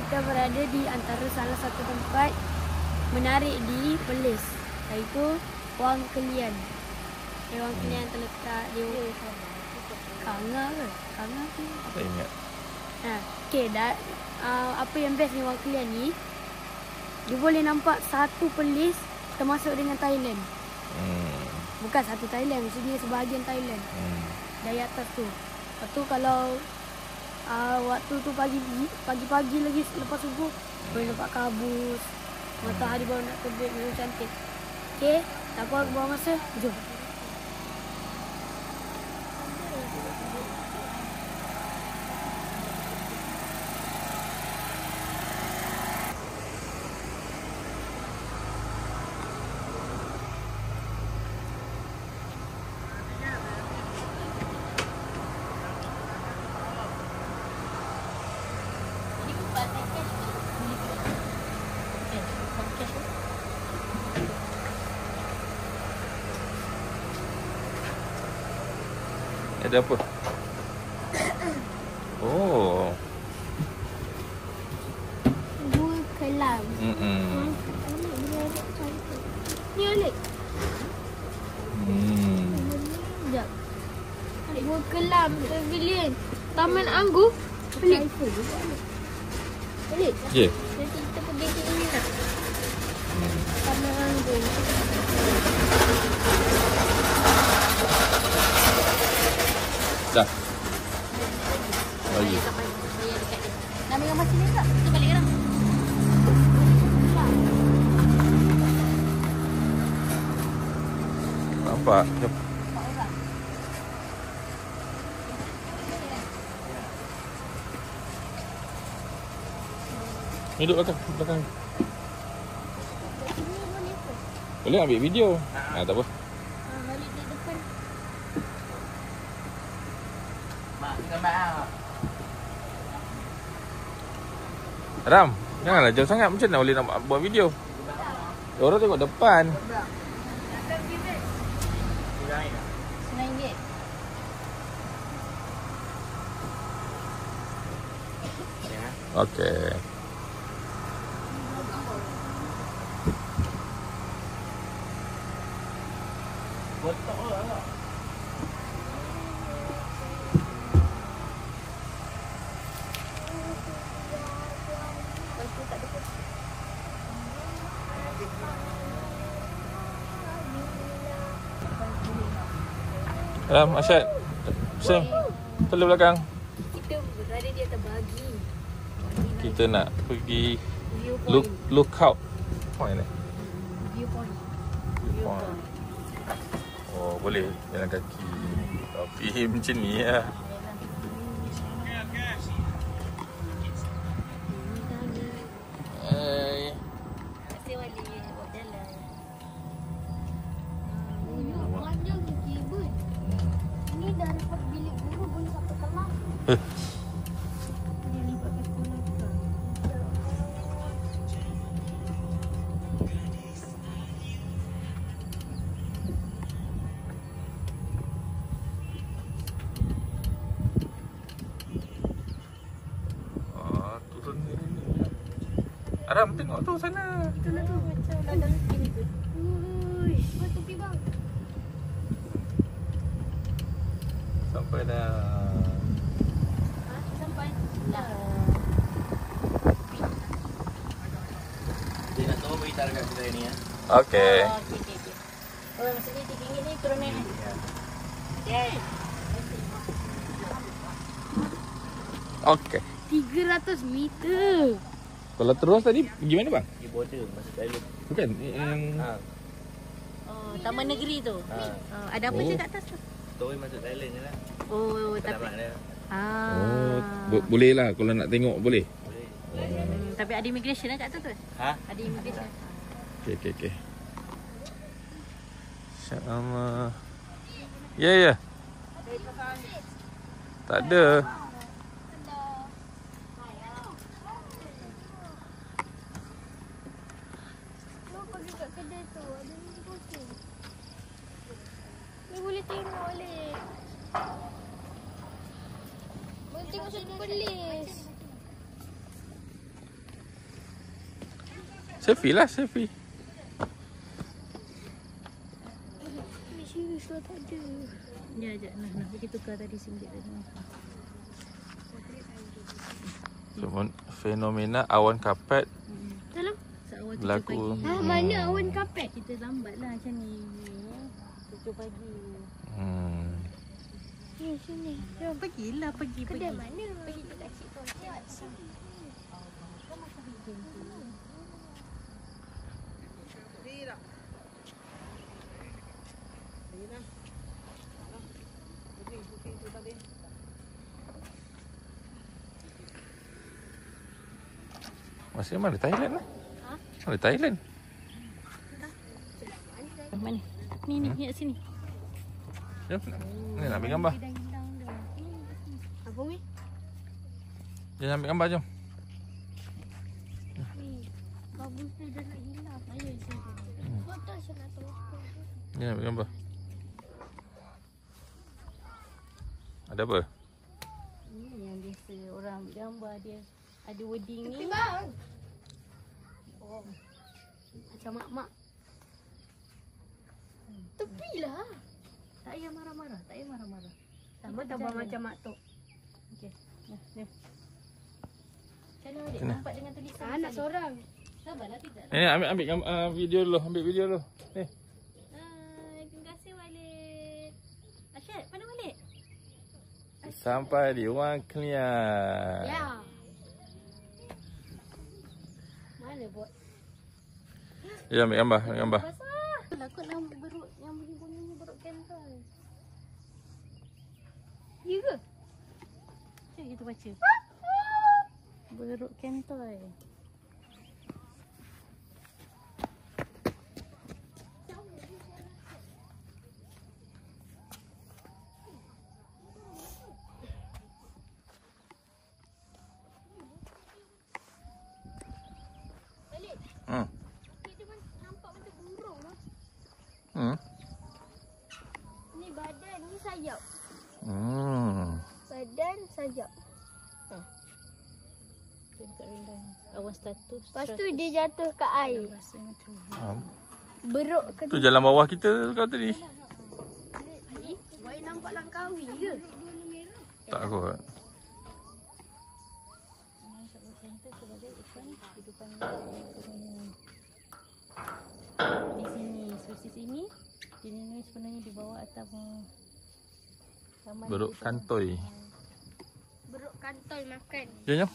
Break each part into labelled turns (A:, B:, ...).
A: kita berada di antara salah satu tempat menarik di Perlis, iaitu Wang Kelian. Wang Kelian terletak di Kanga ke? Kanga ke?
B: Tak ingat.
A: Okey, apa yang best ni Wang Kelian ni, dia boleh nampak satu Perlis termasuk dengan Thailand. Bukan satu Thailand, maksudnya sebahagian Thailand. Dari atas tu. Lepas tu kalau waktu tu pagi-pagi lagi lepas subuh, boleh nampak kabus. Matahari baru nak terbit, memang cantik. Okey, tak apa buang masa, jom.
B: Ada apa? Oh.
A: Gua kelam. Ni Alik. Sekejap. Gua kelam pavilion. Taman Anggur. Alik. Alik.
B: Ya.
A: Nanti kita pergi ke ini lah. Taman Anggur.
B: Dah. Bagi.
A: Nak ambil gambar sini tak? Kita balik sekarang.
B: Nampak? Jom. Ni duduk belakang. Boleh ambil video. Tak apa.
A: Balik di depan.
B: Ram, janganlah jauh sangat. Macam mana boleh nak buat video? Orang tengok depan.
A: RM9.
B: Okey. Ram, Asyad. Sam, tolong belakang.
A: Kita berada di atas bagi.
B: Kita nak pergi
A: Viewpoint.
B: look out. Point ni.
A: Viewpoint.
B: Oh, boleh jalan kaki. Tapi macam ni lah. Hai.
A: Terima kasih Wali buat jalan. Panjang ke kabel? Ini dah dapat bilik guru boleh sampai kelas. Dia lipat ke sekolah juga.
B: Turun ni. Aram, tengok tu sana.
A: Itulah tu macam ladang sini tu. Uish. Buat tepi bang.
B: Sampai dah.
A: Sampai. Dah.
C: Dia nak tahu berita dekat kita ni ya.
B: Okey.
A: Okey. Oh, maksudnya RM3 ni turun ni. Yay.
B: Okey.
A: 300 meter.
B: Kalau terus tadi pergi mana bang?
C: Di border masuk Thailand.
B: Bukan yang
A: Oh, Taman Negeri tu. Ada apa je kat atas tu?
C: Story masuk Thailand je lah.
A: Oh,
C: Tak
A: tapi
C: nak dia.
B: boleh lah kalau nak tengok boleh.
C: Boleh.
A: tapi ada immigration kat atas tu?
C: Ha?
A: Ada immigration.
B: Okey. Insya-Allah. Ya. Tak ada.
A: Boleh tengok boleh. Boleh tengok satu Perlis.
B: Selfie lah, selfie.
A: Serius lah tak ada.
D: Ya, sekejap. Nah, kita tukar tadi RM1 tadi.
B: Fenomena awan kapet
A: Dalam?
D: Seawal 7
B: berlaku.
D: pagi.
A: Mana awan kapet?
D: Kita lambat lah macam ni. 7 pagi.
A: Ni sini. Jom.
D: Pergilah, pergi.
A: Kedai mana? Pergi dekat Cik Tojat.
B: Masih mana Thailand lah?
A: Ha?
B: Mana Thailand?
D: Mana? Ni, kat sini.
B: Jom. Ni nak ambil gambar.
D: Hilang dah.
A: Apa ni?
B: Jom ambil gambar jom.
A: Ni. Babus tu dah nak hilang. Ayo sini. Foto saya nak tahu.
B: Jom ambil gambar. Ada apa?
D: Ni yang biasa orang ambil gambar dia. Ada wording ni.
A: Bang. Oh. Macam mak-mak. Tepilah.
D: Tak payah marah-marah. Tak payah marah-marah.
A: Sama tambah macam mak tok.
D: Okey. Nah, ni. Macam mana adik?
B: Kena.
D: Nampak dengan tulisan
A: Anak
D: tadi?
A: seorang.
D: Sabarlah, tidak.
B: Ni ambil video dulu, ambil video dulu. Ni.
D: Terima kasih Walid. Asyad, mana Walid?
B: Sampai di Wang Kelian.
A: Ya. Mana buat?
B: Ya, ambil gambar, ambil gambar.
D: Basah. Takut yang beruk, yang bunyi ni beruk kantor.
A: Ya ke?
D: Jom kita baca. Beruk kantor.
A: Kita nampak macam burung lah. Ni badan, ni sayap. Badan, sayap.
D: Dekat rendah. Awan status.
A: Lepas tu dia jatuh ke air.
D: Rasanya tu.
A: Beruk ke
B: Tu jalan bawah kita kau tadi.
A: ni? Boleh nampak Langkawi ke?
B: Tak kot.
D: Di sini, spesies ini jenis ni sebenarnya di bawah atap taman
B: Beruk kantoi.
A: Beruk kantoi makan.
B: Jom jom.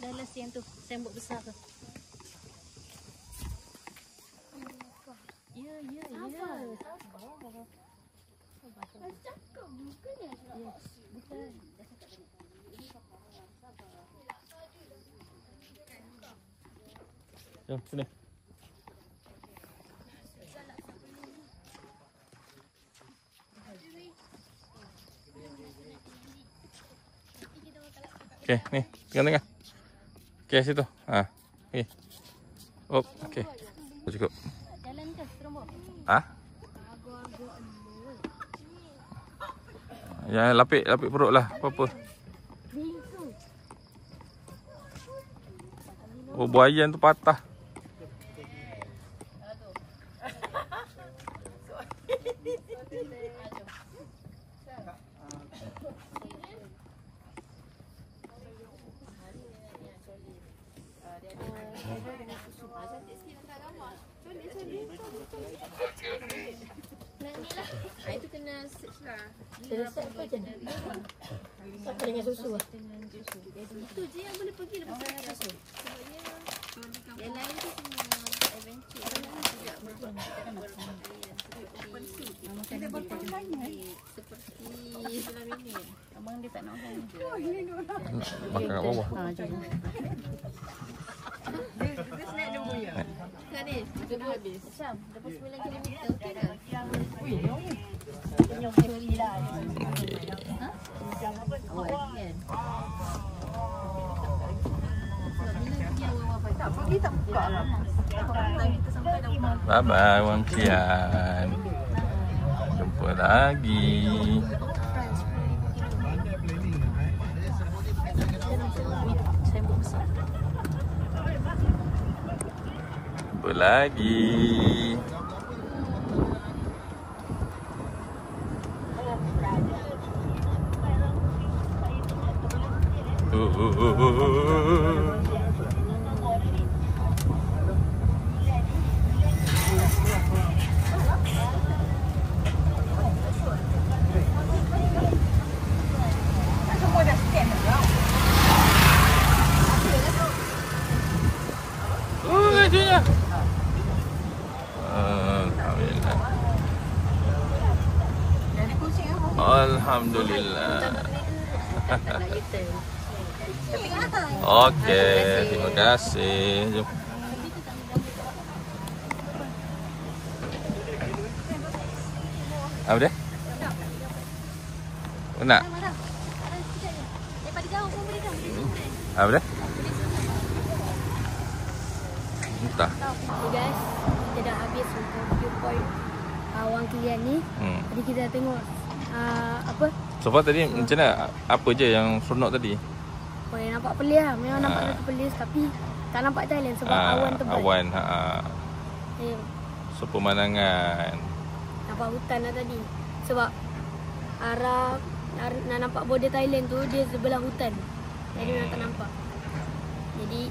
D: Dalam yang tu, sembok besar tu. Ya, ya, ya.
A: Cakap bukan ya?
D: Bukan.
B: Jom sini. Okey, ni. Tengah-tengah. Okey, situ. Ha. Okey. Oh, okey. Cukup.
D: Jalan ke serombok?
B: Ah? Ya, lapik perut lah. Apa-apa. Oh, buaya tu patah.
A: Itu kena search lah.
D: Terdesak apa je? Apa dengan susu?
A: Itu je yang boleh pergi lepas susu. Sebabnya yang lain tu semua adventure. Yang lain juga berbuat seperti dalam ini.
D: Abang dia tak nak makan.
B: Makan kat bawah.
D: Ha, jom.
A: Kan ni, kita dah habis. Macam, lepas 9 km okey dah.
D: Awal kan?
B: Bye bye Wang Kian. Jumpa lagi.
D: Sembok besar.
B: Apa lagi? Gajinya. Alhamdulillah. Okey, terima kasih. Jom. Apa dia? Nak? Apa dia? Entah.
A: Okay guys, kita dah habis untuk viewpoint Wang Kelian ni. Tadi kita tengok apa?
B: So far tadi macam mana? Apa je yang seronok tadi?
A: Oh, yang nampak pelik lah. Memang nampak lagi pelik tapi tak nampak Thailand sebab awan tebal.
B: Awan,
A: So,
B: pemandangan.
A: nampak hutan lah tadi. Sebab arah nak nampak border Thailand tu dia sebelah hutan. Jadi memang tak nampak. Jadi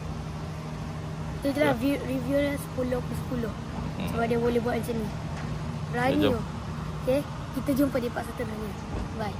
A: itu je lah review dia 10/10. Sebab dia boleh buat macam ni. Berani tu. Okay, kita jumpa di part satu lagi. Bye.